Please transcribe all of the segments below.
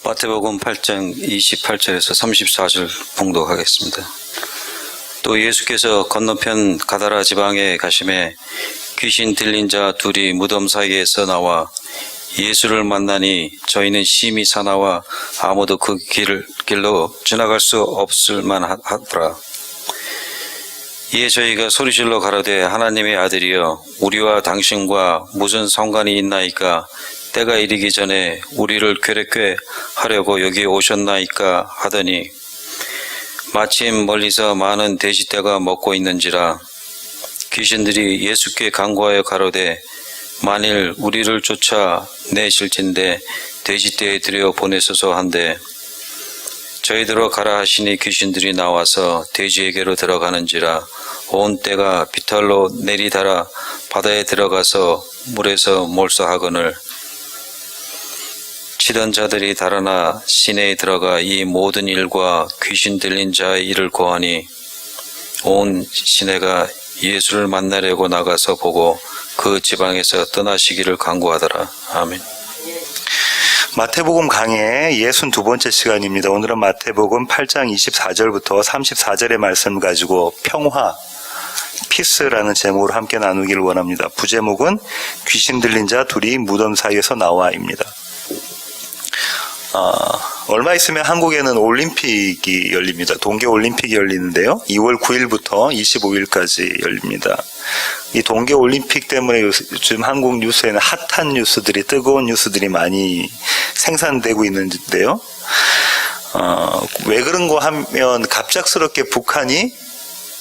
마태복음 8장 28절에서 34절 봉독하겠습니다. 또 예수께서 건너편 가다라 지방에 가심에 귀신 들린 자 둘이 무덤 사이에서 나와 예수를 만나니 저희는 심히 사나와 아무도 그 길로 지나갈 수 없을 만하더라. 이에 저희가 소리질러 가로되 하나님의 아들이여 우리와 당신과 무슨 상관이 있나이까? 때가 이르기 전에 우리를 괴롭게 하려고 여기 오셨나이까 하더니 마침 멀리서 많은 돼지떼가 먹고 있는지라. 귀신들이 예수께 간구하여 가로되 만일 우리를 쫓아내실진데 돼지떼에 들여 보내소서 한데 저희들어 가라 하시니 귀신들이 나와서 돼지에게로 들어가는지라. 온 떼가 비탈로 내리달아 바다에 들어가서 물에서 몰사하거늘 치던 자들이 달아나 시내에 들어가 이 모든 일과 귀신 들린 자의 일을 고하니 온 시내가 예수를 만나려고 나가서 보고 그 지방에서 떠나시기를 간구하더라. 아멘. 마태복음 강의 62번째 시간입니다. 오늘은 마태복음 8장 24절부터 34절의 말씀 가지고 평화, 피스라는 제목으로 함께 나누기를 원합니다. 부제목은 귀신 들린 자 둘이 무덤 사이에서 나와입니다. 얼마 있으면 한국에는 올림픽이 열립니다. 동계올림픽이 열리는데요. 2월 9일부터 25일까지 열립니다. 이 동계올림픽 때문에 요즘 한국 뉴스에는 핫한 뉴스들이, 뜨거운 뉴스들이 많이 생산되고 있는데요. 왜 그런가 하면 갑작스럽게 북한이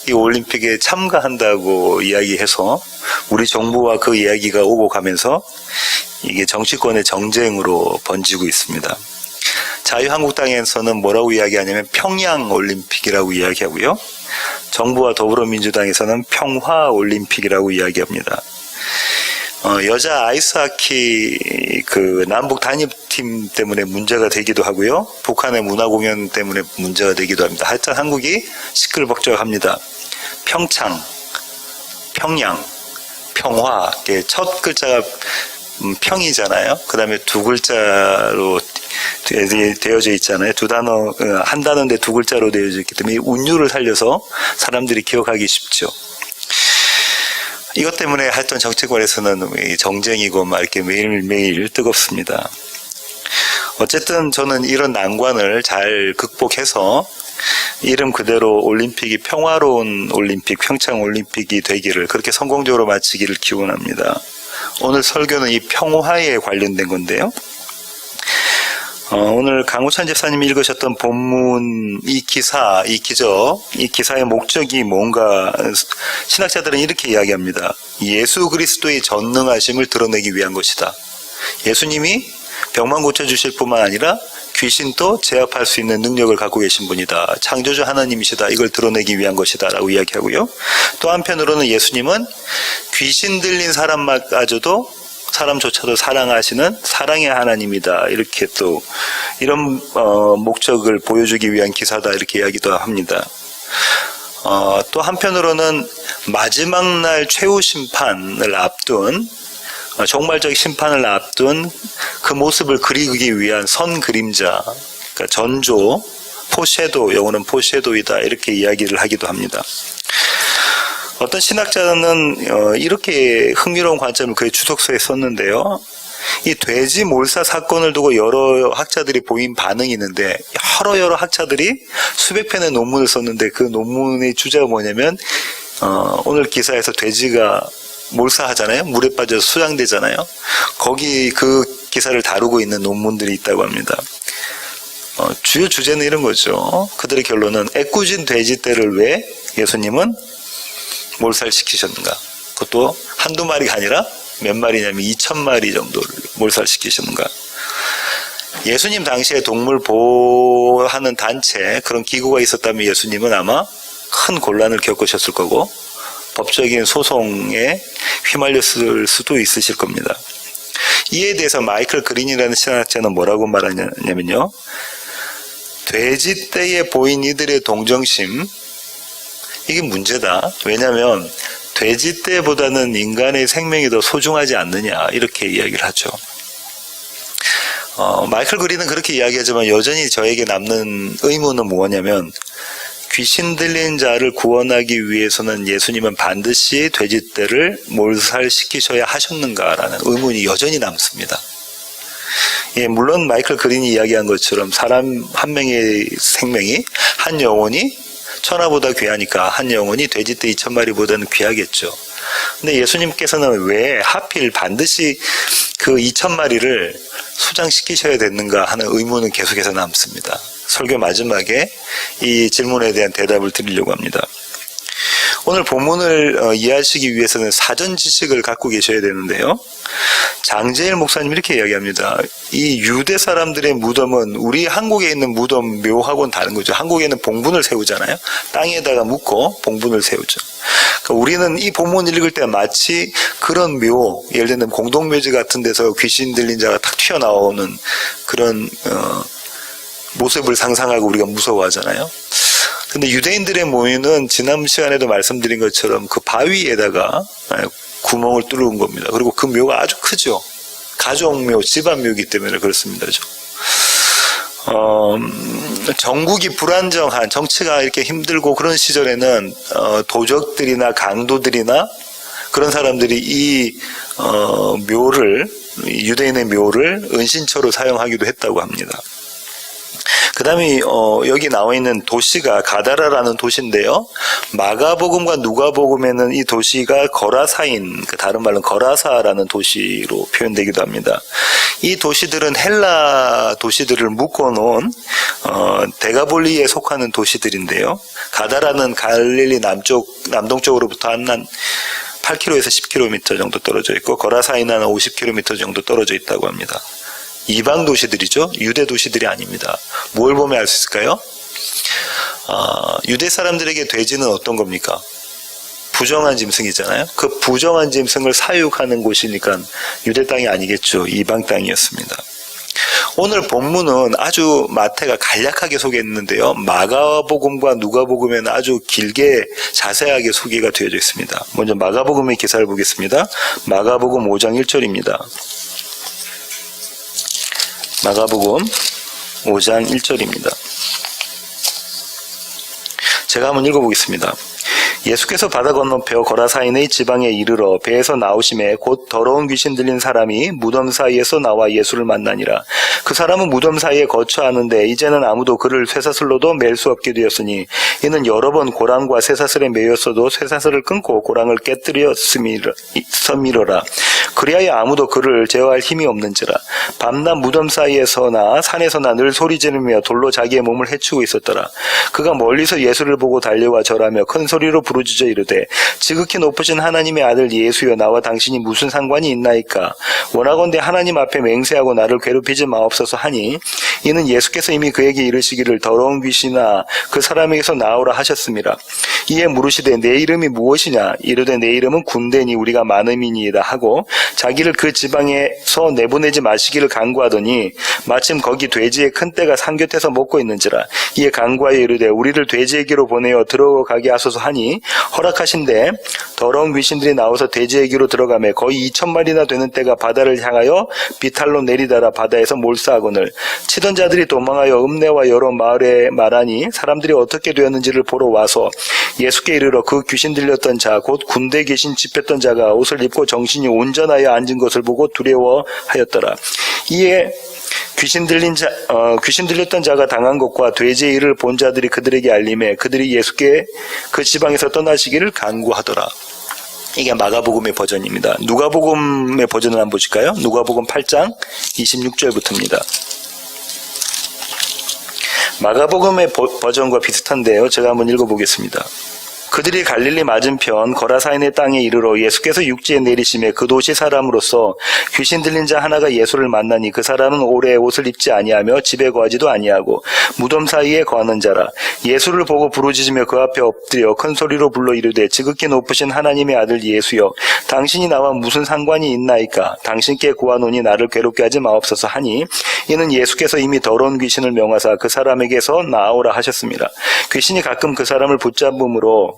이 올림픽에 참가한다고 이야기해서 우리 정부와 그 이야기가 오고 가면서 이게 정치권의 정쟁으로 번지고 있습니다. 자유한국당에서는 뭐라고 이야기하냐면 평양올림픽이라고 이야기하고요. 정부와 더불어민주당에서는 평화올림픽이라고 이야기합니다. 여자 아이스하키 그 남북 단일팀 때문에 문제가 되기도 하고요. 북한의 문화공연 때문에 문제가 되기도 합니다. 하여튼 한국이 시끌벅적합니다. 평창, 평양, 평화, 첫 글자가 평이잖아요. 그 다음에 두 글자로 되어져 있잖아요. 두 단어, 한 단어인데 두 글자로 되어져 있기 때문에 운율을 살려서 사람들이 기억하기 쉽죠. 이것 때문에 하여튼 정치권에서는 정쟁이고 막 이렇게 매일매일 뜨겁습니다. 어쨌든 저는 이런 난관을 잘 극복해서 이름 그대로 올림픽이 평화로운 올림픽, 평창 올림픽이 되기를, 그렇게 성공적으로 마치기를 기원합니다. 오늘 설교는 이 평화에 관련된 건데요. 오늘 강우찬 집사님이 읽으셨던 본문 이 기사의 목적이 뭔가, 신학자들은 이렇게 이야기합니다. 예수 그리스도의 전능하심을 드러내기 위한 것이다. 예수님이 병만 고쳐주실 뿐만 아니라 귀신도 제압할 수 있는 능력을 갖고 계신 분이다. 창조주 하나님이시다. 이걸 드러내기 위한 것이다 라고 이야기하고요. 또 한편으로는 예수님은 귀신 들린 사람마저도 사람조차도 사랑하시는 사랑의 하나님이다. 이렇게 또 이런 목적을 보여주기 위한 기사다. 이렇게 이야기도 합니다. 또 한편으로는 마지막 날 최후 심판을 앞둔, 종말적 심판을 앞둔 그 모습을 그리기 위한 선 그림자, 그러니까 전조, 포섀도우, 영어는 포섀도우이다. 이렇게 이야기를 하기도 합니다. 어떤 신학자는 이렇게 흥미로운 관점을 그의 주석서에 썼는데요. 이 돼지 몰사 사건을 두고 여러 학자들이 보인 반응이 있는데, 여러 학자들이 수백 편의 논문을 썼는데 그 논문의 주제가 뭐냐면 오늘 기사에서 돼지가 몰사하잖아요. 물에 빠져서 수장되잖아요. 거기 그 기사를 다루고 있는 논문들이 있다고 합니다. 주요 주제는 이런 거죠. 그들의 결론은 애꿎은 돼지떼를 왜 예수님은 몰살시키셨는가? 그것도 한두 마리가 아니라 몇 마리냐면 2,000마리 정도를 몰살시키셨는가? 예수님 당시에 동물 보호하는 단체, 그런 기구가 있었다면 예수님은 아마 큰 곤란을 겪으셨을 거고 법적인 소송에 휘말렸을 수도 있으실 겁니다. 이에 대해서 마이클 그린이라는 신학자는 뭐라고 말하냐면요. 돼지떼에 보인 이들의 동정심, 이게 문제다. 왜냐하면 돼지떼보다는 인간의 생명이 더 소중하지 않느냐, 이렇게 이야기를 하죠. 마이클 그린은 그렇게 이야기하지만 여전히 저에게 남는 의문은 뭐냐면 귀신 들린 자를 구원하기 위해서는 예수님은 반드시 돼지떼를 몰살시키셔야 하셨는가라는 의문이 여전히 남습니다. 예, 물론 마이클 그린이 이야기한 것처럼 사람 한 명의 생명이 한 영혼이 천하보다 귀하니까 한 영혼이 돼지떼 2,000마리보다는 귀하겠죠. 근데 예수님께서는 왜 하필 반드시 그 2,000마리를 수장시키셔야 됐는가 하는 의문은 계속해서 남습니다. 설교 마지막에 이 질문에 대한 대답을 드리려고 합니다. 오늘 본문을 이해하시기 위해서는 사전 지식을 갖고 계셔야 되는데요. 장제일 목사님 이렇게 이야기합니다. 이 유대 사람들의 무덤은 우리 한국에 있는 무덤 묘하고는 다른 거죠. 한국에는 봉분을 세우잖아요. 땅에다가 묻고 봉분을 세우죠. 그러니까 우리는 이 본문 읽을 때 마치 그런 묘, 예를 들면 공동묘지 같은 데서 귀신 들린 자가 탁 튀어나오는 그런 모습을 상상하고 우리가 무서워하잖아요. 근데 유대인들의 모유는 지난 시간에도 말씀드린 것처럼 그 바위에다가 구멍을 뚫은 겁니다. 그리고 그 묘가 아주 크죠. 가족묘, 집안묘이기 때문에 그렇습니다. 정국이 불안정한, 정치가 이렇게 힘들고 그런 시절에는 도적들이나 강도들이나 그런 사람들이 이 묘를, 유대인의 묘를 은신처로 사용하기도 했다고 합니다. 그 다음에 여기 나와 있는 도시가 가다라라는 도시인데요. 마가복음과 누가복음에는 이 도시가 거라사인, 다른 말로는 거라사라는 도시로 표현되기도 합니다. 이 도시들은 헬라 도시들을 묶어놓은 데가볼리에 속하는 도시들인데요. 가다라는 갈릴리 남동쪽으로부터 한 8km에서 10km 정도 떨어져 있고 거라사인은 50km 정도 떨어져 있다고 합니다. 이방 도시들이죠. 유대 도시들이 아닙니다. 뭘 보면 알 수 있을까요? 유대 사람들에게 돼지는 어떤 겁니까? 부정한 짐승이잖아요. 그 부정한 짐승을 사육하는 곳이니까 유대 땅이 아니겠죠. 이방 땅이었습니다. 오늘 본문은 아주 마태가 간략하게 소개했는데요. 마가복음과 누가복음에는 아주 길게 자세하게 소개가 되어져 있습니다. 먼저 마가복음의 기사를 보겠습니다. 마가복음 5장 1절입니다. 마가복음 5장 1절입니다. 제가 한번 읽어보겠습니다. 예수께서 바다 건너편 거라사인의 지방에 이르러 배에서 나오심에 곧 더러운 귀신 들린 사람이 무덤 사이에서 나와 예수를 만나니라. 그 사람은 무덤 사이에 거처하는데 이제는 아무도 그를 쇠사슬로도 맬 수 없게 되었으니 이는 여러 번 고랑과 쇠사슬에 매였어도 쇠사슬을 끊고 고랑을 깨뜨렸음이러라. 그리하여 아무도 그를 제어할 힘이 없는지라. 밤낮 무덤 사이에서나 산에서나 늘 소리 지르며 돌로 자기의 몸을 해치고 있었더라. 그가 멀리서 예수를 보고 달려와 절하며 큰 소리로 부르짖어 이르되 지극히 높으신 하나님의 아들 예수여 나와 당신이 무슨 상관이 있나이까. 원하건대 하나님 앞에 맹세하고 나를 괴롭히지 마옵소서 하니 이는 예수께서 이미 그에게 이르시기를 더러운 귀신아 그 사람에게서 나오라 하셨음이라. 이에 물으시되 내 이름이 무엇이냐. 이르되 내 이름은 군대니 우리가 많음이니이다 하고 자기를 그 지방에서 내보내지 마시기를 간구하더니 마침 거기 돼지의 큰 떼가 산 곁에서 먹고 있는지라. 이에 간구하여 이르되 우리를 돼지에게로 보내어 들어가게 하소서 하니 허락하신대 더러운 귀신들이 나와서 돼지에게로 들어가매 거의 2,000마리나 되는 떼가 바다를 향하여 비탈로 내리다라 바다에서 몰사하거늘 치던 자들이 도망하여 읍내와 여러 마을에 말하니 사람들이 어떻게 되었는지를 보러 와서 예수께 이르러 그 귀신 들렸던 자 곧 군대에 계신 집혔던 자가 옷을 입고 정신이 온전하여 앉은 것을 보고 두려워하였더라. 이에 귀신 들렸던 자가 당한 것과 돼지의 일을 본 자들이 그들에게 알림해 그들이 예수께 그 지방에서 떠나시기를 간구하더라. 이게 마가복음의 버전입니다. 누가복음의 버전을 한번 보실까요? 누가복음 8장 26절부터입니다. 마가복음의 버전과 비슷한데요. 제가 한번 읽어보겠습니다. 그들이 갈릴리 맞은편 거라사인의 땅에 이르러 예수께서 육지에 내리심에 그 도시 사람으로서 귀신 들린 자 하나가 예수를 만나니 그 사람은 오래 옷을 입지 아니하며 집에 거하지도 아니하고 무덤 사이에 거하는 자라. 예수를 보고 부르짖으며 그 앞에 엎드려 큰 소리로 불러 이르되 지극히 높으신 하나님의 아들 예수여 당신이 나와 무슨 상관이 있나이까. 당신께 구하노니 나를 괴롭게 하지 마옵소서 하니 이는 예수께서 이미 더러운 귀신을 명하사 그 사람에게서 나오라 하셨습니다. 귀신이 가끔 그 사람을 붙잡음으로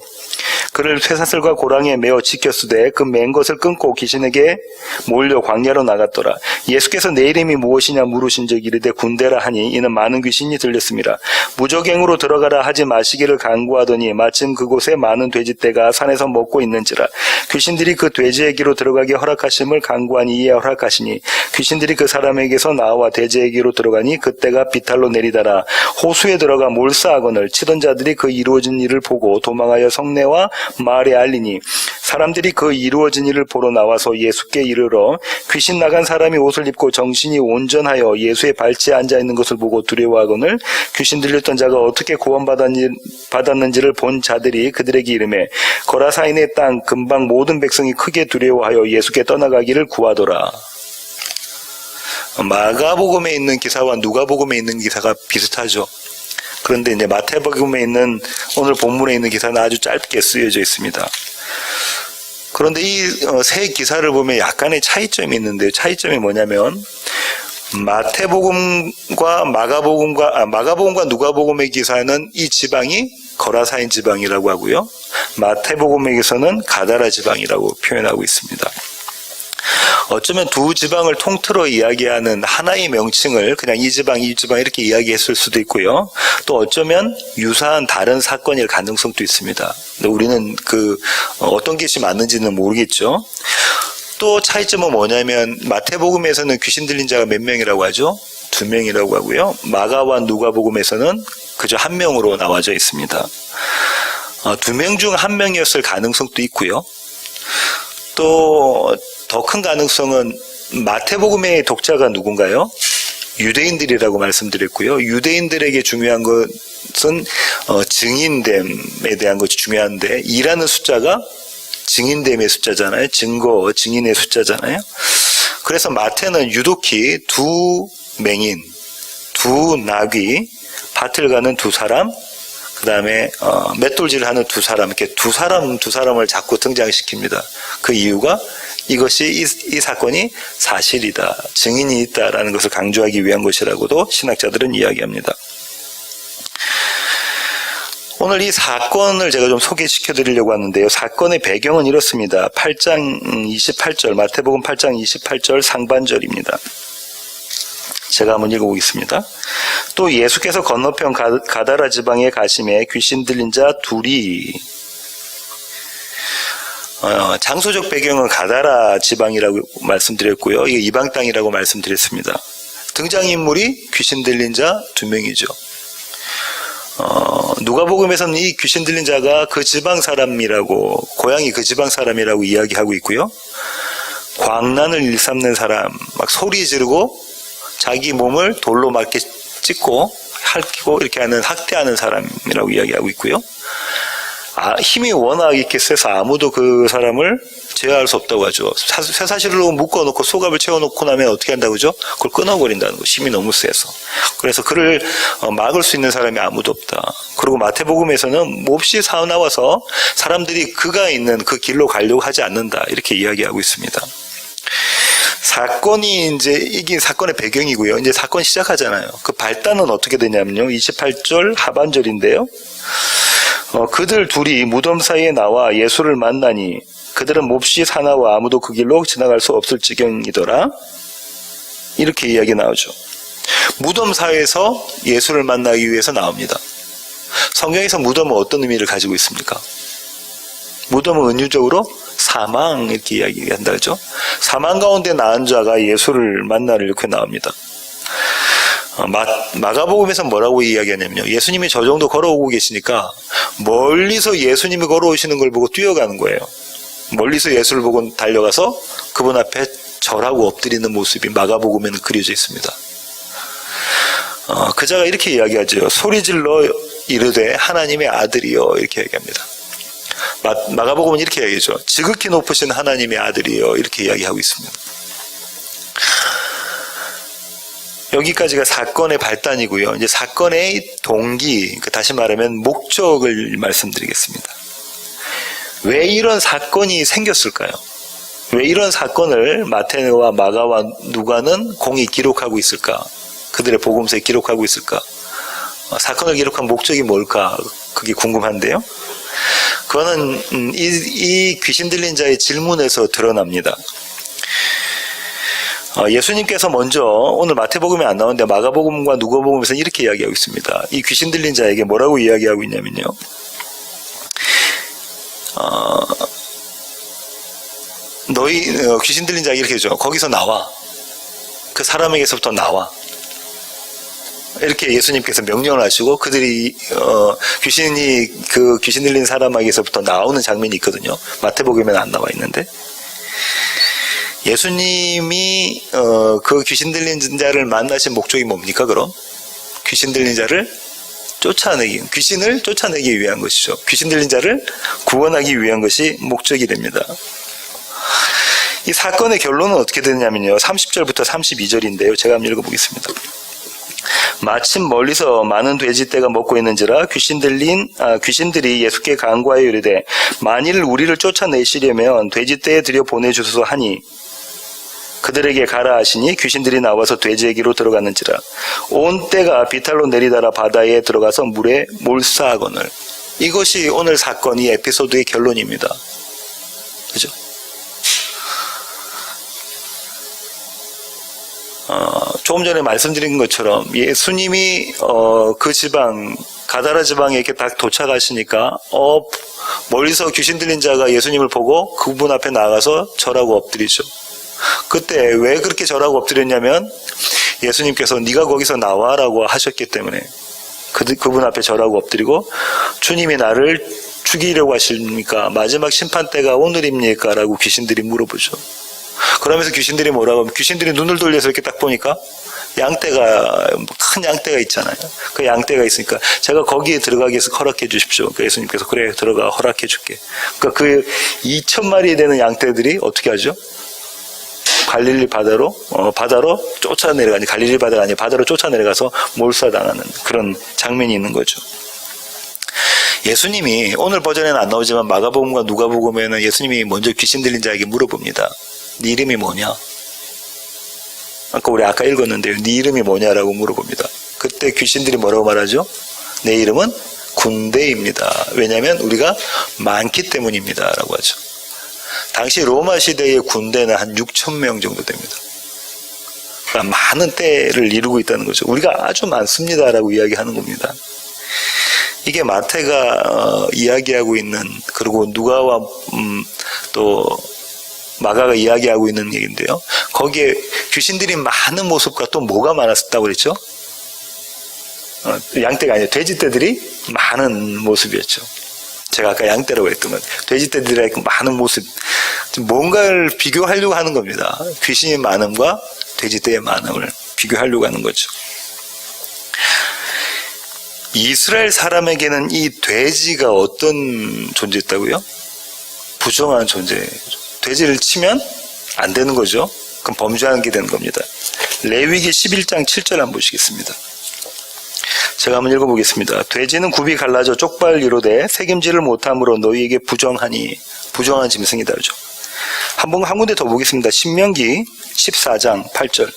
그를 쇠사슬과 고랑이에 메어 지켰으되 그 맨 것을 끊고 귀신에게 몰려 광야로 나갔더라. 예수께서 내 이름이 무엇이냐 물으신 적 이르되 군대라 하니 이는 많은 귀신이 들렸습니다. 무저갱으로 들어가라 하지 마시기를 간구하더니 마침 그곳에 많은 돼지떼가 산에서 먹고 있는지라. 귀신들이 그 돼지에게로 들어가게 허락하심을 간구하니 이에 허락하시니 귀신들이 그 사람에게서 나와 돼지에게로 들어가니 그때가 비탈로 내리다라. 호수에 들어가 몰사하거늘 치던 자들이 그 이루어진 일을 보고 도망하여 성내와 마을에 알리니 사람들이 그 이루어진 일을 보러 나와서 예수께 이르러 귀신 나간 사람이 옷을 입고 정신이 온전하여 예수의 발치에 앉아 있는 것을 보고 두려워하거늘 귀신 들렸던 자가 어떻게 구원받았는지를 본 자들이 그들에게 이르매 거라사인의 땅 근방 모든 백성이 크게 두려워하여 예수께 떠나가기를 구하더라. 마가복음에 있는 기사와 누가복음에 있는 기사가 비슷하죠. 그런데 이제 마태복음에 있는 오늘 본문에 있는 기사는 아주 짧게 쓰여져 있습니다. 그런데 이 세 기사를 보면 약간의 차이점이 있는데요. 차이점이 뭐냐면 마태복음과 마가복음과 누가복음의 기사는 이 지방이 거라사인 지방이라고 하고요. 마태복음에서는 가다라 지방이라고 표현하고 있습니다. 어쩌면 두 지방을 통틀어 이야기하는 하나의 명칭을 그냥 이 지방 이렇게 이야기했을 수도 있고요. 또 어쩌면 유사한 다른 사건일 가능성도 있습니다. 근데 우리는 어떤 것이 맞는지는 모르겠죠. 또 차이점은 뭐냐면 마태복음에서는 귀신 들린 자가 몇 명이라고 하죠? 2명이라고 하고요. 마가와 누가복음에서는 그저 1명으로 나와져 있습니다. 2명 중 1명이었을 가능성도 있고요. 또 더 큰 가능성은 마태복음의 독자가 누군가요? 유대인들이라고 말씀드렸고요. 유대인들에게 중요한 것은 증인됨에 대한 것이 중요한데 2라는 숫자가 증인됨의 숫자잖아요. 증인의 숫자잖아요. 그래서 마태는 유독히 2맹인, 2나귀, 밭을 가는 2사람, 그 다음에 맷돌질을 하는 2사람, 이렇게 두 사람을 자꾸 등장시킵니다. 그 이유가 이것이 이 사건이 사실이다, 증인이 있다라는 것을 강조하기 위한 것이라고도 신학자들은 이야기합니다. 오늘 이 사건을 제가 좀 소개시켜 드리려고 하는데요. 사건의 배경은 이렇습니다. 8장 28절, 마태복음 8장 28절 상반절입니다. 제가 한번 읽어보겠습니다. 또 예수께서 건너편 가다라 지방에 가심에 귀신 들린 자 둘이, 장소적 배경은 가다라 지방이라고 말씀드렸고요. 이게 이방 땅이라고 말씀드렸습니다. 등장인물이 귀신 들린 자 2명이죠. 누가복음에서는 이 귀신 들린 자가 그 지방 사람이라고, 고향이 그 지방 사람이라고 이야기하고 있고요. 광난을 일삼는 사람, 막 소리 지르고 자기 몸을 돌로 막 이렇게 찍고 핥고 이렇게 하는, 학대하는 사람이라고 이야기하고 있고요. 힘이 워낙 이렇게 세서 아무도 그 사람을 제어할 수 없다고 하죠. 쇠사슬로 묶어놓고 소갑을 채워놓고 나면 어떻게 한다고 하죠? 그걸 끊어버린다는 거. 힘이 너무 세서. 그래서 그를 막을 수 있는 사람이 아무도 없다. 그리고 마태복음에서는 몹시 사나워서 사람들이 그가 있는 그 길로 가려고 하지 않는다, 이렇게 이야기하고 있습니다. 사건이 이게 사건의 배경이고요. 이제 사건 시작하잖아요. 그 발단은 어떻게 되냐면요. 28절 하반절인데요. 그들 둘이 무덤 사이에 나와 예수를 만나니 그들은 몹시 사나워 아무도 그 길로 지나갈 수 없을 지경이더라. 이렇게 이야기 나오죠. 무덤 사이에서 예수를 만나기 위해서 나옵니다. 성경에서 무덤은 어떤 의미를 가지고 있습니까? 무덤은 은유적으로 사망, 이렇게 이야기한다 그죠? 사망 가운데 나은 자가 예수를 만나러 이렇게 나옵니다. 마가복음에서 뭐라고 이야기하냐면요. 예수님이 저 정도 걸어오고 계시니까 멀리서 예수님이 걸어오시는 걸 보고 뛰어가는 거예요. 멀리서 예수를 보고 달려가서 그분 앞에 절하고 엎드리는 모습이 마가복음에는 그려져 있습니다. 그자가 이렇게 이야기하죠. 소리질러 이르되 하나님의 아들이여, 이렇게 얘기합니다. 마가복음은 이렇게 이야기하죠. 지극히 높으신 하나님의 아들이여, 이렇게 이야기하고 있습니다. 여기까지가 사건의 발단이고요. 이제 사건의 동기, 다시 말하면 목적을 말씀드리겠습니다. 왜 이런 사건이 생겼을까요? 왜 이런 사건을 마태와 마가와 누가는 공히 기록하고 있을까? 그들의 복음서에 기록하고 있을까? 사건을 기록한 목적이 뭘까? 그게 궁금한데요. 그거는 이 귀신 들린 자의 질문에서 드러납니다. 예수님께서 먼저 오늘 마태복음에 안 나오는데 마가복음과 누가복음에서 이렇게 이야기하고 있습니다. 이 귀신 들린 자에게 뭐라고 이야기하고 있냐면요. 너희 귀신 들린 자에게 이렇게 해줘. 거기서 나와. 그 사람에게서부터 나와. 이렇게 예수님께서 명령을 하시고 그들이 그 귀신 들린 사람에게서부터 나오는 장면이 있거든요. 마태복음에는 안 나와 있는데 예수님이 그 귀신 들린 자를 만나신 목적이 뭡니까? 그럼 귀신 들린 자를 귀신을 쫓아내기 위한 것이죠. 귀신 들린 자를 구원하기 위한 것이 목적이 됩니다. 이 사건의 결론은 어떻게 되냐면요. 30절부터 32절인데요. 제가 한번 읽어보겠습니다. 마침 멀리서 많은 돼지떼가 먹고 있는지라 귀신들이 예수께 간구하여 이르되 만일 우리를 쫓아내시려면 돼지떼에 들여 보내주소서 하니 그들에게 가라 하시니 귀신들이 나와서 돼지에게로 들어갔는지라 온 떼가 비탈로 내리달아 바다에 들어가서 물에 몰사하거늘. 이것이 오늘 사건 이 에피소드의 결론입니다. 그죠? 조금 전에 말씀드린 것처럼 예수님이 그 지방 가다라 지방에 이렇게 딱 도착하시니까 멀리서 귀신 들린 자가 예수님을 보고 그분 앞에 나가서 절하고 엎드리죠. 그때 왜 그렇게 절하고 엎드렸냐면 예수님께서 네가 거기서 나와라고 하셨기 때문에 그분 앞에 절하고 엎드리고 주님이 나를 죽이려고 하십니까? 마지막 심판 때가 오늘입니까? 라고 귀신들이 물어보죠. 그러면서 귀신들이 뭐라고 하면 귀신들이 눈을 돌려서 이렇게 딱 보니까 큰 양떼가 있잖아요. 그 양떼가 있으니까 제가 거기에 들어가기 위해서 허락해 주십시오. 그러니까 예수님께서 그래 들어가 허락해 줄게. 그러니까 그 2,000마리 되는 양떼들이 어떻게 하죠? 갈릴리 바다로 쫓아내려가니 갈릴리 바다가 아니라 바다로 쫓아내려가서 몰사당하는 그런 장면이 있는 거죠. 예수님이 오늘 버전에는 안 나오지만 마가복음과 누가복음에는 예수님이 먼저 귀신 들린 자에게 물어봅니다. 네 이름이 뭐냐? 우리 아까 읽었는데요. 네 이름이 뭐냐라고 물어봅니다. 그때 귀신들이 뭐라고 말하죠? 내 이름은 군대입니다. 왜냐하면 우리가 많기 때문입니다. 라고 하죠. 당시 로마 시대의 군대는 한 6,000명 정도 됩니다. 그러니까 많은 때를 이루고 있다는 거죠. 우리가 아주 많습니다라고 이야기하는 겁니다. 이게 마태가 이야기하고 있는 그리고 누가와 또 마가가 이야기하고 있는 얘기인데요. 거기에 귀신들이 많은 모습과 또 뭐가 많았다고 그랬죠? 양떼가 아니라 돼지떼들이 많은 모습이었죠. 제가 아까 양떼라고 했던 건 돼지떼들의 많은 모습, 뭔가를 비교하려고 하는 겁니다. 귀신의 많음과 돼지떼의 많음을 비교하려고 하는 거죠. 이스라엘 사람에게는 이 돼지가 어떤 존재였다고요? 부정한 존재. 돼지를 치면 안 되는 거죠. 그럼 범죄하는 게 되는 겁니다. 레위기 11장 7절 한번 보시겠습니다. 제가 한번 읽어보겠습니다. 돼지는 굽이 갈라져 쪽발이로되 새김질을 못함으로 너희에게 부정하니. 부정한 짐승이다. 그죠? 한 군데 더 보겠습니다. 신명기 14장 8절.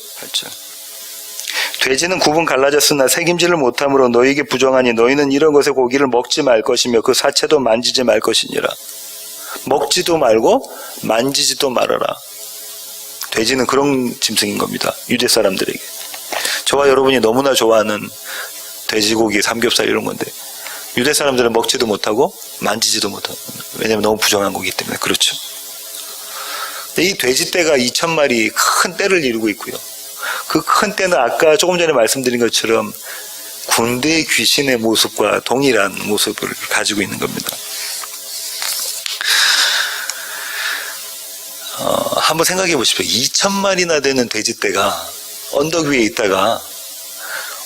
돼지는 굽은 갈라졌으나 새김질을 못함으로 너희에게 부정하니 너희는 이런 것의 고기를 먹지 말 것이며 그 사체도 만지지 말 것이니라. 먹지도 말고 만지지도 말아라. 돼지는 그런 짐승인 겁니다. 유대 사람들에게. 저와 여러분이 너무나 좋아하는 돼지고기, 삼겹살 이런 건데 유대 사람들은 먹지도 못하고 만지지도 못하고, 왜냐하면 너무 부정한 거기 때문에. 그렇죠. 이 돼지떼가 2,000마리 큰 떼를 이루고 있고요. 그 큰 떼는 아까 조금 전에 말씀드린 것처럼 군대 귀신의 모습과 동일한 모습을 가지고 있는 겁니다. 한번 생각해 보십시오. 2,000마리나 되는 돼지떼가 언덕 위에 있다가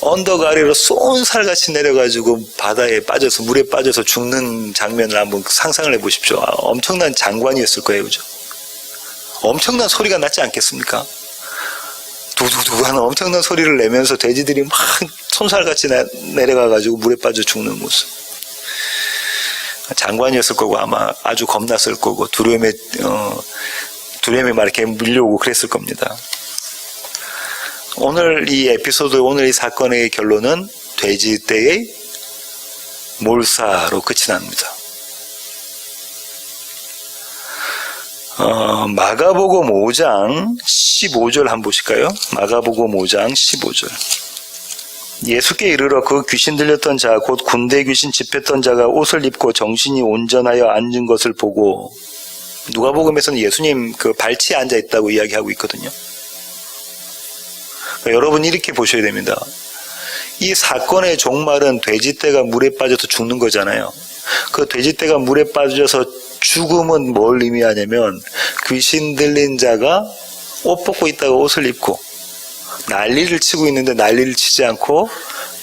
언덕 아래로 쏜살같이 내려가지고 바다에 빠져서 물에 빠져서 죽는 장면을 한번 상상을 해 보십시오. 엄청난 장관이었을 거예요. 그죠? 엄청난 소리가 났지 않겠습니까? 두두두 하는 엄청난 소리를 내면서 돼지들이 막 쏜살같이 내려가가지고 물에 빠져 죽는 모습. 장관이었을 거고 아마 아주 겁났을 거고 두려움에 막 이렇게 밀려오고 그랬을 겁니다. 오늘 이 에피소드, 오늘 이 사건의 결론은 돼지떼의 몰사로 끝이 납니다. 마가복음 5장 15절 한번 보실까요? 마가복음 5장 15절. 예수께 이르러 그 귀신 들렸던 자 곧 군대 귀신 집했던 자가 옷을 입고 정신이 온전하여 앉은 것을 보고, 누가복음에서는 예수님 그 발치에 앉아 있다고 이야기하고 있거든요. 그러니까 여러분 이렇게 보셔야 됩니다. 이 사건의 종말은 돼지떼가 물에 빠져서 죽는 거잖아요. 그 돼지떼가 물에 빠져서 죽음은 뭘 의미하냐면 귀신 들린 자가 옷 벗고 있다가 옷을 입고 난리를 치고 있는데 난리를 치지 않고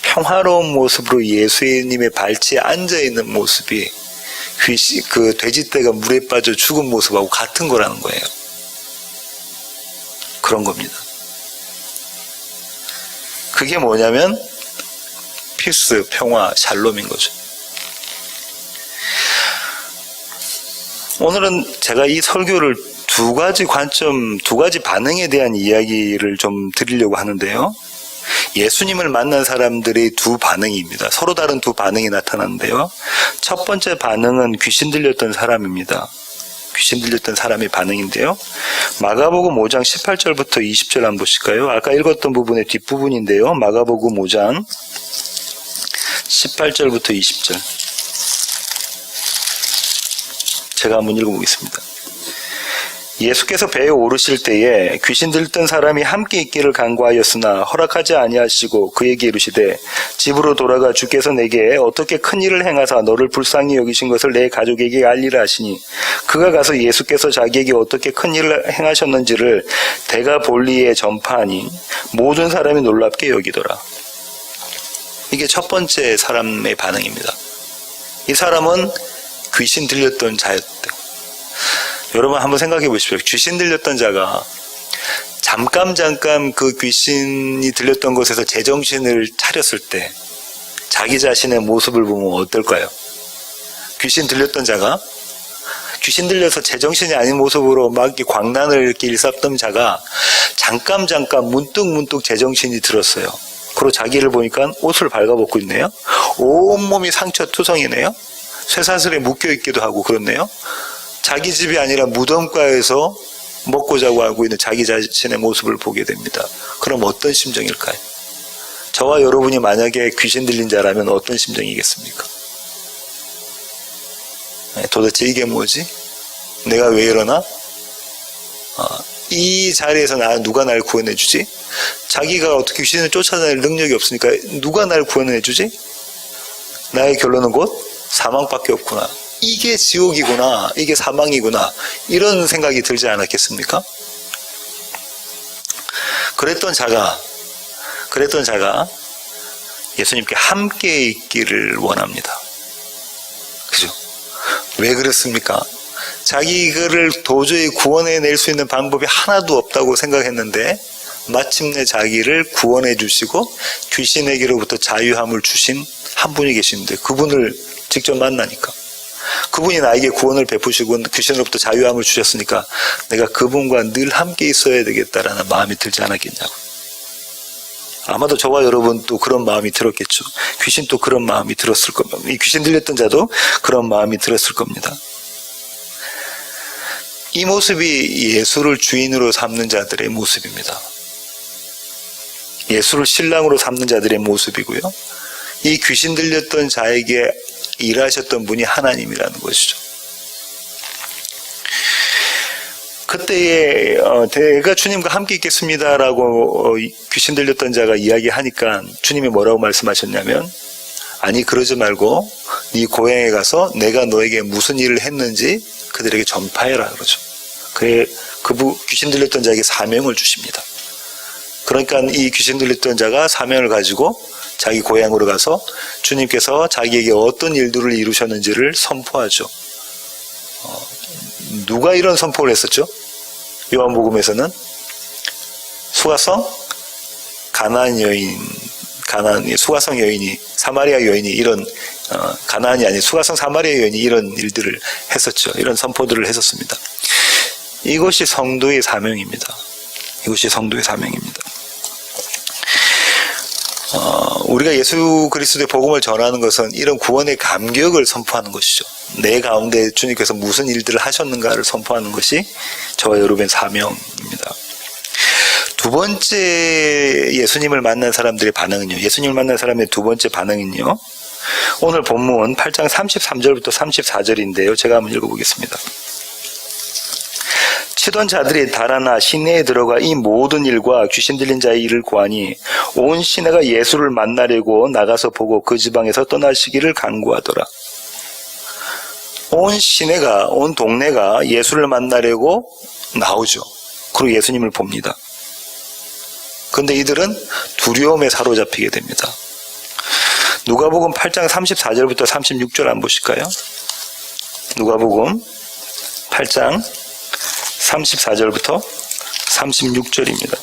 평화로운 모습으로 예수님의 발치에 앉아있는 모습이 그 돼지떼가 물에 빠져 죽은 모습하고 같은 거라는 거예요. 그런 겁니다. 그게 뭐냐면 피스, 평화, 샬롬인 거죠. 오늘은 제가 이 설교를 두 가지 관점, 두 가지 반응에 대한 이야기를 좀 드리려고 하는데요. 예수님을 만난 사람들의 두 반응입니다. 서로 다른 두 반응이 나타나는데요. 첫 번째 반응은 귀신 들렸던 사람입니다. 귀신 들렸던 사람의 반응인데요. 마가복음 5장 18절부터 20절 한번 보실까요? 아까 읽었던 부분의 뒷부분인데요. 마가복음 5장 18절부터 20절. 제가 한번 읽어보겠습니다. 예수께서 배에 오르실 때에 귀신 들던 사람이 함께 있기를 간구하였으나 허락하지 아니하시고 그에게 이르시되 집으로 돌아가 주께서 내게 어떻게 큰 일을 행하사 너를 불쌍히 여기신 것을 내 가족에게 알리라 하시니 그가 가서 예수께서 자기에게 어떻게 큰 일을 행하셨는지를 데가볼리에 전파하니 모든 사람이 놀랍게 여기더라. 이게 첫 번째 사람의 반응입니다. 이 사람은 귀신 들렸던 자였대요. 여러분 한번 생각해 보십시오. 귀신 들렸던 자가 잠깐 그 귀신이 들렸던 곳에서 제정신을 차렸을 때 자기 자신의 모습을 보면 어떨까요? 귀신 들렸던 자가 귀신 들려서 제정신이 아닌 모습으로 막 광란을 이렇게 일삼던 자가 잠깐 문득 제정신이 들었어요. 그리고 자기를 보니까 옷을 발가벗고 있네요. 온몸이 상처 투성이네요. 쇠사슬에 묶여있기도 하고 그렇네요. 자기 집이 아니라 무덤가에서 먹고 자고 하고 있는 자기 자신의 모습을 보게 됩니다. 그럼 어떤 심정일까요? 저와 여러분이 만약에 귀신 들린 자라면 어떤 심정이겠습니까? 도대체 이게 뭐지? 내가 왜 이러나? 이 자리에서 누가 날 구원해주지? 자기가 어떻게 귀신을 쫓아낼 능력이 없으니까 누가 날 구원해주지? 나의 결론은 곧 사망밖에 없구나. 이게 지옥이구나. 이게 사망이구나. 이런 생각이 들지 않았겠습니까? 그랬던 자가 예수님께 함께 있기를 원합니다. 그죠? 왜 그랬습니까? 자기를 도저히 구원해낼 수 있는 방법이 하나도 없다고 생각했는데 마침내 자기를 구원해 주시고 귀신에게로부터 자유함을 주신 한 분이 계시는데 그분을 직접 만나니까 그분이 나에게 구원을 베푸시고 귀신으로부터 자유함을 주셨으니까 내가 그분과 늘 함께 있어야 되겠다라는 마음이 들지 않았겠냐고. 아마도 저와 여러분도 그런 마음이 들었겠죠. 귀신도 그런 마음이 들었을 겁니다. 이 귀신 들렸던 자도 그런 마음이 들었을 겁니다. 이 모습이 예수를 주인으로 삼는 자들의 모습입니다. 예수를 신랑으로 삼는 자들의 모습이고요. 이 귀신 들렸던 자에게 일하셨던 분이 하나님이라는 것이죠. 그때에 내가 주님과 함께 있겠습니다라고 귀신 들렸던 자가 이야기하니까 주님이 뭐라고 말씀하셨냐면 아니 그러지 말고 네 고향에 가서 내가 너에게 무슨 일을 했는지 그들에게 전파해라 그러죠. 그래 귀신 들렸던 자에게 사명을 주십니다. 그러니까 이 귀신 들렸던 자가 사명을 가지고 자기 고향으로 가서 주님께서 자기에게 어떤 일들을 이루셨는지를 선포하죠. 누가 이런 선포를 했었죠? 요한복음에서는 수가성 수가성 여인이 사마리아 여인이 이런 가나안이 아닌 수가성 사마리아 여인이 이런 일들을 했었죠. 이런 선포들을 했었습니다. 이것이 성도의 사명입니다. 이것이 성도의 사명입니다. 우리가 예수 그리스도의 복음을 전하는 것은 이런 구원의 감격을 선포하는 것이죠. 내 가운데 주님께서 무슨 일들을 하셨는가를 선포하는 것이 저와 여러분의 사명입니다. 두 번째 예수님을 만난 사람들의 반응은요. 예수님을 만난 사람의 두 번째 반응은요. 오늘 본문 8장 33절부터 34절인데요. 제가 한번 읽어보겠습니다. 치던 자들이 달아나 시내에 들어가 이 모든 일과 귀신 들린 자의 일을 고하니 온 시내가 예수를 만나려고 나가서 보고 그 지방에서 떠나시기를 간구하더라. 온 시내가, 온 동네가 예수를 만나려고 나오죠. 그리고 예수님을 봅니다. 그런데 이들은 두려움에 사로잡히게 됩니다. 누가복음 8장 34절부터 36절 한번 보실까요? 누가복음 8장 34절부터 36절입니다.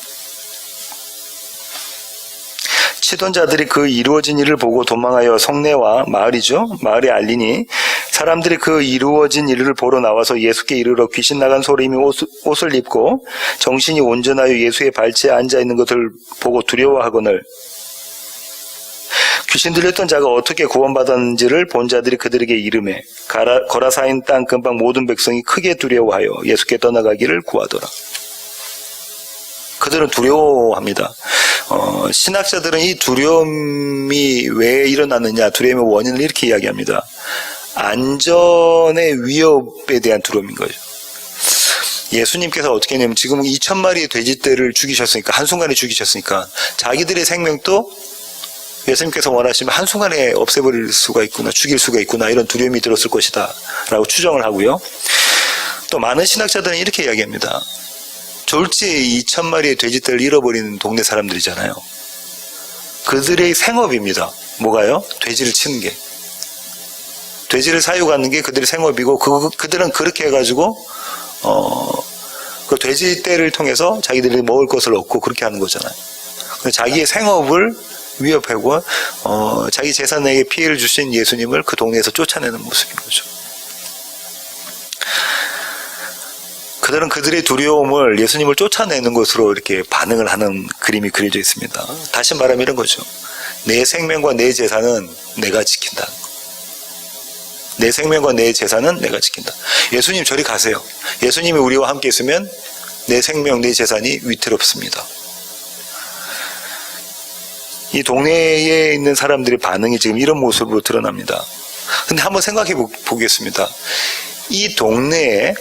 치던 자들이 그 이루어진 일을 보고 도망하여 성내와 마을에 알리니 사람들이 그 이루어진 일을 보러 나와서 예수께 이르러 귀신 나간 소림이 옷을 입고 정신이 온전하여 예수의 발치에 앉아 있는 것을 보고 두려워하거늘 귀신 들렸던 자가 어떻게 구원받았는지를 본 자들이 그들에게 이르매 거라사인 땅 근방 모든 백성이 크게 두려워하여 예수께 떠나가기를 구하더라. 그들은 두려워합니다. 신학자들은 이 두려움이 왜 일어났느냐, 두려움의 원인을 이렇게 이야기합니다. 안전의 위협에 대한 두려움인 거죠. 예수님께서 어떻게 했냐면 지금 2,000마리의 돼지떼를 죽이셨으니까, 한순간에 죽이셨으니까 자기들의 생명도 예수님께서 원하시면 한순간에 없애버릴 수가 있구나, 죽일 수가 있구나, 이런 두려움이 들었을 것이다 라고 추정을 하고요. 또 많은 신학자들은 이렇게 이야기합니다. 졸지에 2,000마리의 돼지떼를 잃어버리는 동네 사람들이잖아요. 그들의 생업입니다. 뭐가요? 돼지를 치는 게. 돼지를 사육하는 게 그들의 생업이고 그들은 그렇게 해가지고 그 돼지떼를 통해서 자기들이 먹을 것을 얻고 그렇게 하는 거잖아요. 자기의 생업을 위협하고 자기 재산에게 피해를 주신 예수님을 그 동네에서 쫓아내는 모습인 거죠. 그들은 그들의 두려움을 예수님을 쫓아내는 것으로 이렇게 반응을 하는 그림이 그려져 있습니다. 다시 말하면 이런 거죠. 내 생명과 내 재산은 내가 지킨다. 내 생명과 내 재산은 내가 지킨다. 예수님 저리 가세요. 예수님이 우리와 함께 있으면 내 생명, 내 재산이 위태롭습니다. 이 동네에 있는 사람들의 반응이 지금 이런 모습으로 드러납니다. 근데 한번 생각해 보겠습니다. 이 동네의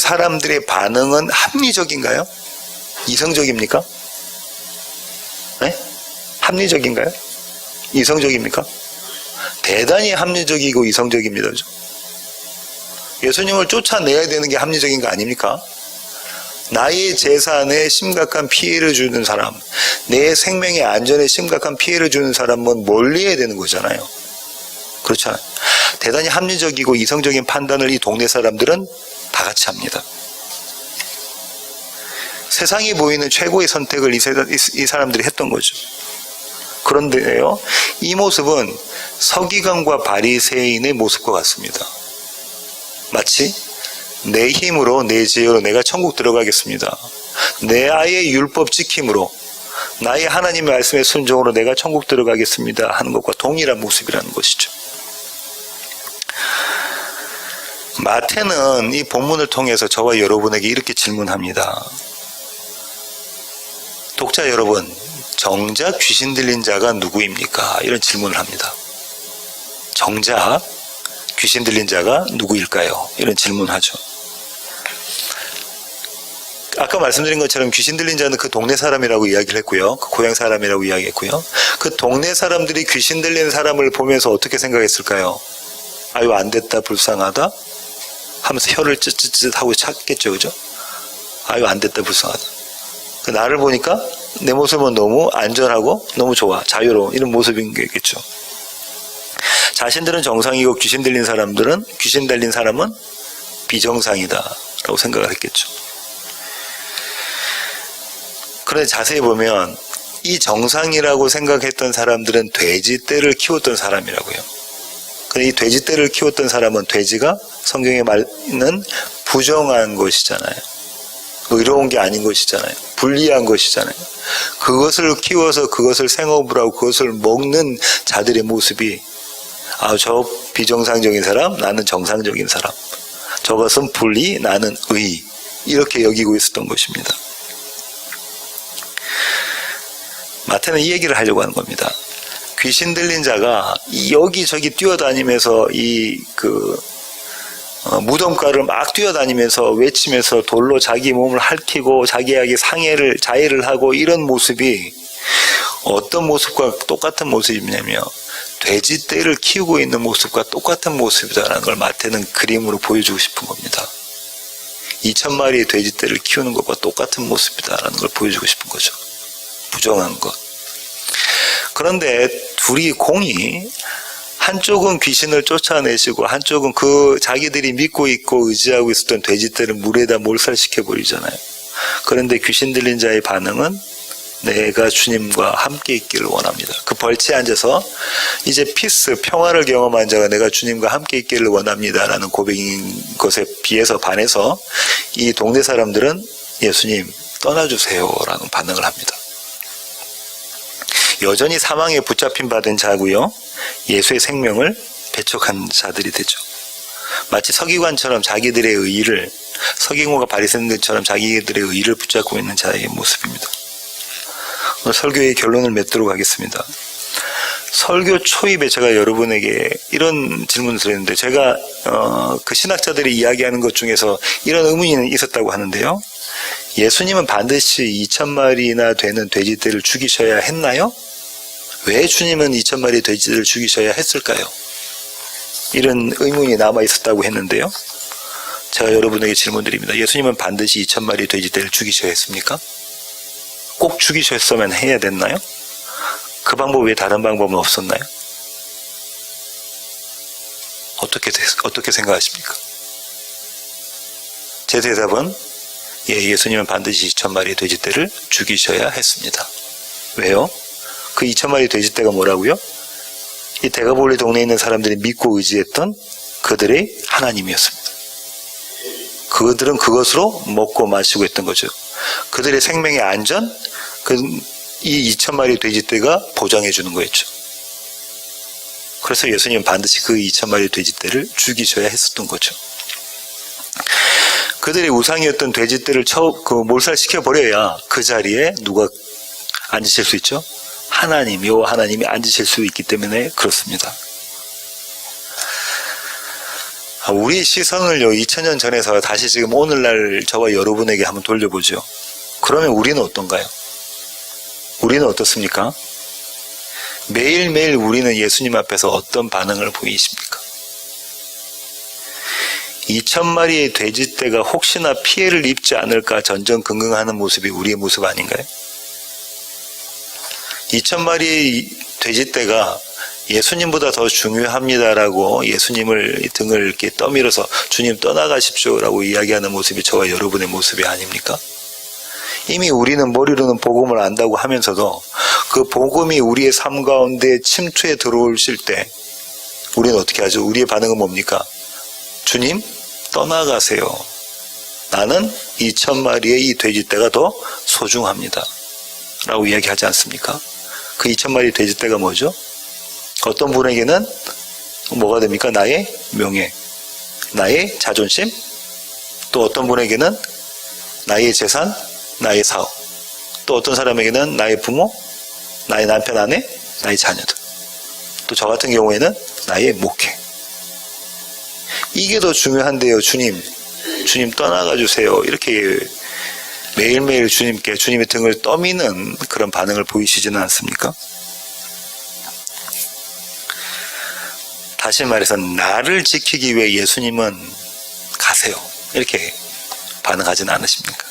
사람들의 반응은 합리적인가요? 이성적입니까? 네? 합리적인가요? 이성적입니까? 대단히 합리적이고 이성적입니다. 예수님을 쫓아내야 되는 게 합리적인 거 아닙니까? 나의 재산에 심각한 피해를 주는 사람, 내 생명의 안전에 심각한 피해를 주는 사람은 멀리해야 되는 거잖아요. 그렇잖아요. 대단히 합리적이고 이성적인 판단을 이 동네 사람들은 다 같이 합니다. 세상이 보이는 최고의 선택을 이 사람들이 했던 거죠. 그런데요, 이 모습은 서기관과 바리새인의 모습과 같습니다. 마치 내 힘으로, 내 지혜로 내가 천국 들어가겠습니다. 내 아이의 율법 지킴으로, 나의 하나님의 말씀에 순종으로 내가 천국 들어가겠습니다 하는 것과 동일한 모습이라는 것이죠. 마태는 이 본문을 통해서 저와 여러분에게 이렇게 질문합니다. 독자 여러분, 정작 귀신 들린 자가 누구입니까? 이런 질문을 합니다. 정작 귀신 들린 자가 누구일까요? 이런 질문을 하죠. 아까 말씀드린 것처럼 귀신 들린 자는 그 동네 사람이라고 이야기를 했고요. 그 고향 사람이라고 이야기했고요. 그 동네 사람들이 귀신 들린 사람을 보면서 어떻게 생각했을까요? 아유, 안 됐다, 불쌍하다 하면서 혀를 쯧쯧쯧 하고 찾겠죠, 그죠? 아유, 안 됐다, 불쌍하다. 나를 보니까 내 모습은 너무 안전하고 너무 좋아, 자유로운 이런 모습인 거겠죠. 자신들은 정상이고 귀신 들린 사람은 비정상이다 라고 생각을 했겠죠. 그런데 자세히 보면 이 정상이라고 생각했던 사람들은 돼지떼를 키웠던 사람이라고요. 근데 이 돼지떼를 키웠던 사람은 돼지가 성경에 말하는 부정한 것이잖아요. 의로운 게 아닌 것이잖아요. 불리한 것이잖아요. 그것을 키워서 그것을 생업을 하고 그것을 먹는 자들의 모습이 저 비정상적인 사람, 나는 정상적인 사람. 저것은 불리, 나는 의. 이렇게 여기고 있었던 것입니다. 마태는 이 얘기를 하려고 하는 겁니다. 귀신 들린 자가 여기저기 뛰어다니면서 무덤가를 막 뛰어다니면서 외치면서 돌로 자기 몸을 핥히고 자기에게 자해를 하고 이런 모습이 어떤 모습과 똑같은 모습이냐면 돼지떼를 키우고 있는 모습과 똑같은 모습이다라는 걸 마태는 그림으로 보여주고 싶은 겁니다. 2,000마리의 돼지떼를 키우는 것과 똑같은 모습이다라는 걸 보여주고 싶은 거죠. 부정한 것. 그런데 둘이 공이 한쪽은 귀신을 쫓아내시고 한쪽은 자기들이 믿고 있고 의지하고 있었던 돼지떼를 물에다 몰살시켜 버리잖아요. 그런데 귀신 들린 자의 반응은 내가 주님과 함께 있기를 원합니다. 그 벌치에 앉아서 이제 피스, 평화를 경험한 자가 내가 주님과 함께 있기를 원합니다라는 고백인 것에 비해서 반해서 이 동네 사람들은 예수님 떠나주세요라는 반응을 합니다. 여전히 사망에 붙잡힌 바 된 자고요. 예수의 생명을 배척한 자들이 되죠. 마치 서기관처럼 자기들의 의의를, 서기관과 바리새인들처럼 자기들의 의의를 붙잡고 있는 자의 모습입니다. 오늘 설교의 결론을 맺도록 하겠습니다. 설교 초입에 제가 여러분에게 이런 질문을 드렸는데 제가 그 신학자들이 이야기하는 것 중에서 이런 의문이 있었다고 하는데요. 예수님은 반드시 2,000마리나 되는 돼지떼를 죽이셔야 했나요? 왜 주님은 2,000마리 돼지를 죽이셔야 했을까요? 이런 의문이 남아 있었다고 했는데요. 제가 여러분에게 질문드립니다. 예수님은 반드시 2,000마리 돼지떼를 죽이셔야 했습니까? 꼭 죽이셨으면 해야 됐나요? 그 방법 외에 다른 방법은 없었나요? 어떻게 생각하십니까? 제 대답은 예수님은 반드시 2,000마리 돼지떼를 죽이셔야 했습니다. 왜요? 그 2,000마리 돼지떼가 뭐라고요? 이 대가볼리 동네에 있는 사람들이 믿고 의지했던 그들의 하나님이었습니다. 그들은 그것으로 먹고 마시고 했던 거죠. 그들의 생명의 안전, 이 2,000마리 돼지떼가 보장해 주는 거였죠. 그래서 예수님은 반드시 그 2,000마리 돼지떼를 죽이셔야 했었던 거죠. 그들의 우상이었던 돼지떼를 몰살시켜 버려야 그 자리에 누가 앉으실 수 있죠? 여호와 하나님이 앉으실 수 있기 때문에 그렇습니다. 우리 시선을요 2000년 전에서 다시 지금 오늘날 저와 여러분에게 한번 돌려보죠. 그러면 우리는 어떤가요? 우리는 어떻습니까? 매일매일 우리는 예수님 앞에서 어떤 반응을 보이십니까? 2,000마리의 돼지떼가 혹시나 피해를 입지 않을까 전전긍긍하는 모습이 우리의 모습 아닌가요? 2,000마리의 돼지떼가 예수님보다 더 중요합니다라고 예수님을 등을 이렇게 떠밀어서 주님 떠나가십시오라고 이야기하는 모습이 저와 여러분의 모습이 아닙니까? 이미 우리는 머리로는 복음을 안다고 하면서도 그 복음이 우리의 삶 가운데 침투해 들어오실 때 우리는 어떻게 하죠? 우리의 반응은 뭡니까? 주님 떠나가세요. 나는 2,000마리의 이 돼지떼가 더 소중합니다. 라고 이야기하지 않습니까? 그 2,000마리 돼지떼가 뭐죠? 어떤 분에게는 뭐가 됩니까? 나의 명예, 나의 자존심, 또 어떤 분에게는 나의 재산, 나의 사업, 또 어떤 사람에게는 나의 부모, 나의 남편, 아내, 나의 자녀들, 또 저 같은 경우에는 나의 목회. 이게 더 중요한데요. 주님 떠나가 주세요. 이렇게 매일매일 주님의 등을 떠미는 그런 반응을 보이시지는 않습니까? 다시 말해서 나를 지키기 위해 예수님은 가세요. 이렇게 반응하지는 않으십니까?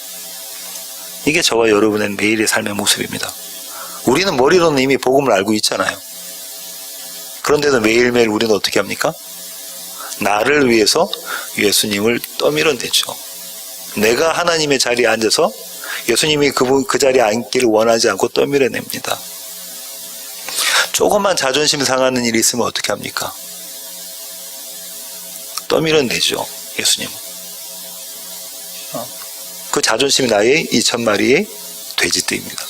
이게 저와 여러분의 매일의 삶의 모습입니다. 우리는 머리로는 이미 복음을 알고 있잖아요. 그런데도 매일매일 우리는 어떻게 합니까? 나를 위해서 예수님을 떠밀어내죠. 내가 하나님의 자리에 앉아서 예수님이 그 자리에 앉기를 원하지 않고 떠밀어냅니다. 조금만 자존심 상하는 일이 있으면 어떻게 합니까? 떠밀어내죠. 예수님은. 그 자존심이 나의 2,000마리의 돼지떼입니다.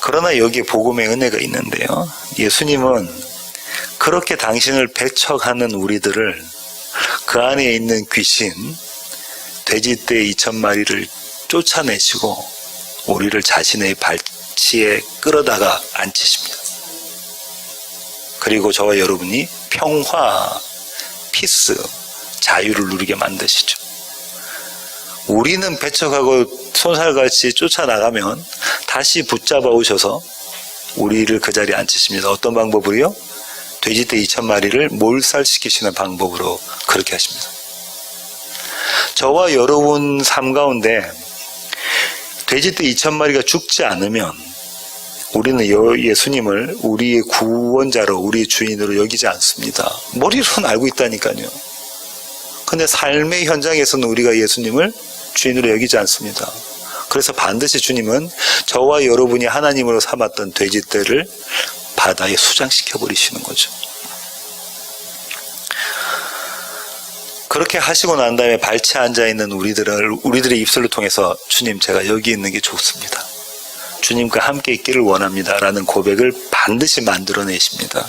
그러나 여기에 복음의 은혜가 있는데요. 예수님은 그렇게 당신을 배척하는 우리들을 그 안에 있는 귀신, 돼지떼 2,000마리를 쫓아내시고 우리를 자신의 발치에 끌어다가 앉히십니다. 그리고 저와 여러분이 평화, 피스, 자유를 누리게 만드시죠. 우리는 배척하고 손살같이 쫓아나가면 다시 붙잡아 오셔서 우리를 그 자리에 앉히십니다. 어떤 방법으로요? 돼지떼 2,000마리를 몰살시키시는 방법으로 그렇게 하십니다. 저와 여러분 삶 가운데 돼지떼 2,000마리가 죽지 않으면 우리는 예수님을 우리의 구원자로, 우리의 주인으로 여기지 않습니다. 머리로는 알고 있다니까요. 근데 삶의 현장에서는 우리가 예수님을 주인으로 여기지 않습니다. 그래서 반드시 주님은 저와 여러분이 하나님으로 삼았던 돼지떼를 바다에 수장시켜 버리시는 거죠. 그렇게 하시고 난 다음에 발치에 앉아있는 우리들의 입술을 통해서 주님, 제가 여기 있는 게 좋습니다. 주님과 함께 있기를 원합니다. 라는 고백을 반드시 만들어내십니다.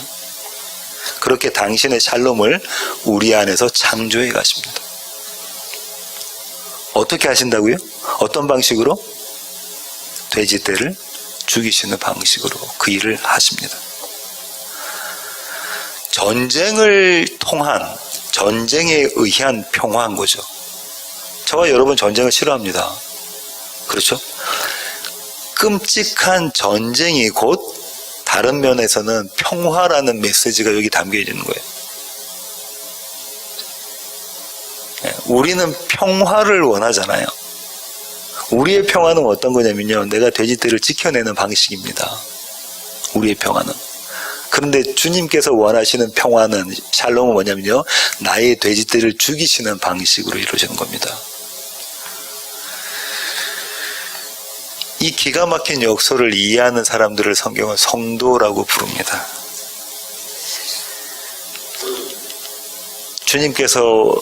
그렇게 당신의 샬롬을 우리 안에서 창조해 가십니다. 어떻게 하신다고요? 어떤 방식으로? 돼지떼를 죽이시는 방식으로 그 일을 하십니다. 전쟁을 통한, 전쟁에 의한 평화인 거죠. 저와 여러분 전쟁을 싫어합니다. 그렇죠? 끔찍한 전쟁이 곧 다른 면에서는 평화라는 메시지가 여기 담겨 있는 거예요. 우리는 평화를 원하잖아요. 우리의 평화는 어떤 거냐면요, 내가 돼지떼를 지켜내는 방식입니다. 우리의 평화는. 그런데 주님께서 원하시는 평화는, 샬롬은 뭐냐면요, 나의 돼지떼를 죽이시는 방식으로 이루어지는 겁니다. 이 기가 막힌 역설을 이해하는 사람들을 성경은 성도라고 부릅니다. 주님께서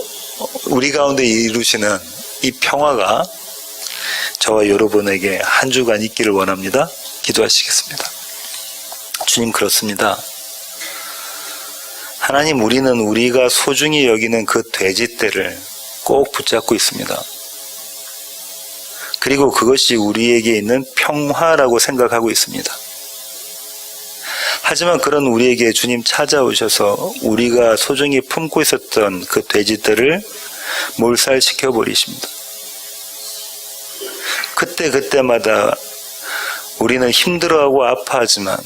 우리 가운데 이루시는 이 평화가 저와 여러분에게 한 주간 있기를 원합니다. 기도하시겠습니다. 주님, 그렇습니다. 하나님, 우리는 우리가 소중히 여기는 그 돼지떼를 꼭 붙잡고 있습니다. 그리고 그것이 우리에게 있는 평화라고 생각하고 있습니다. 하지만 그런 우리에게 주님 찾아오셔서 우리가 소중히 품고 있었던 그 돼지떼를 몰살시켜 버리십니다. 그때마다 우리는 힘들어하고 아파하지만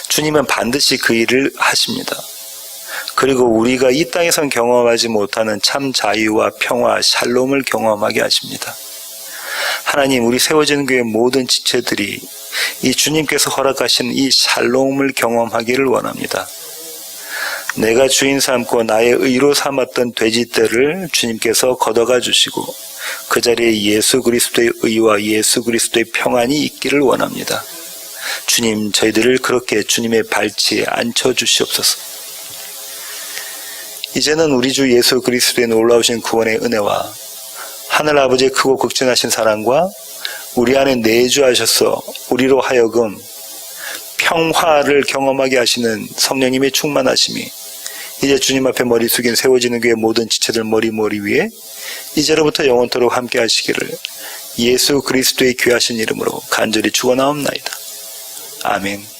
주님은 반드시 그 일을 하십니다. 그리고 우리가 이 땅에선 경험하지 못하는 참 자유와 평화, 샬롬을 경험하게 하십니다. 하나님, 우리 세워지는 교회 모든 지체들이 이 주님께서 허락하신 이 샬롬을 경험하기를 원합니다. 내가 주인 삼고 나의 의로 삼았던 돼지떼를 주님께서 걷어가 주시고 그 자리에 예수 그리스도의 의와 예수 그리스도의 평안이 있기를 원합니다. 주님, 저희들을 그렇게 주님의 발치에 앉혀주시옵소서. 이제는 우리 주 예수 그리스도의 놀라우신 구원의 은혜와 하늘 아버지의 크고 극진하신 사랑과 우리 안에 내주하셔서 우리로 하여금 평화를 경험하게 하시는 성령님의 충만하심이 이제 주님 앞에 머리 숙인 세워지는 교회 모든 지체들 머리 위에 이제로부터 영원토록 함께 하시기를 예수 그리스도의 귀하신 이름으로 간절히 축원하옵나이다. 아멘.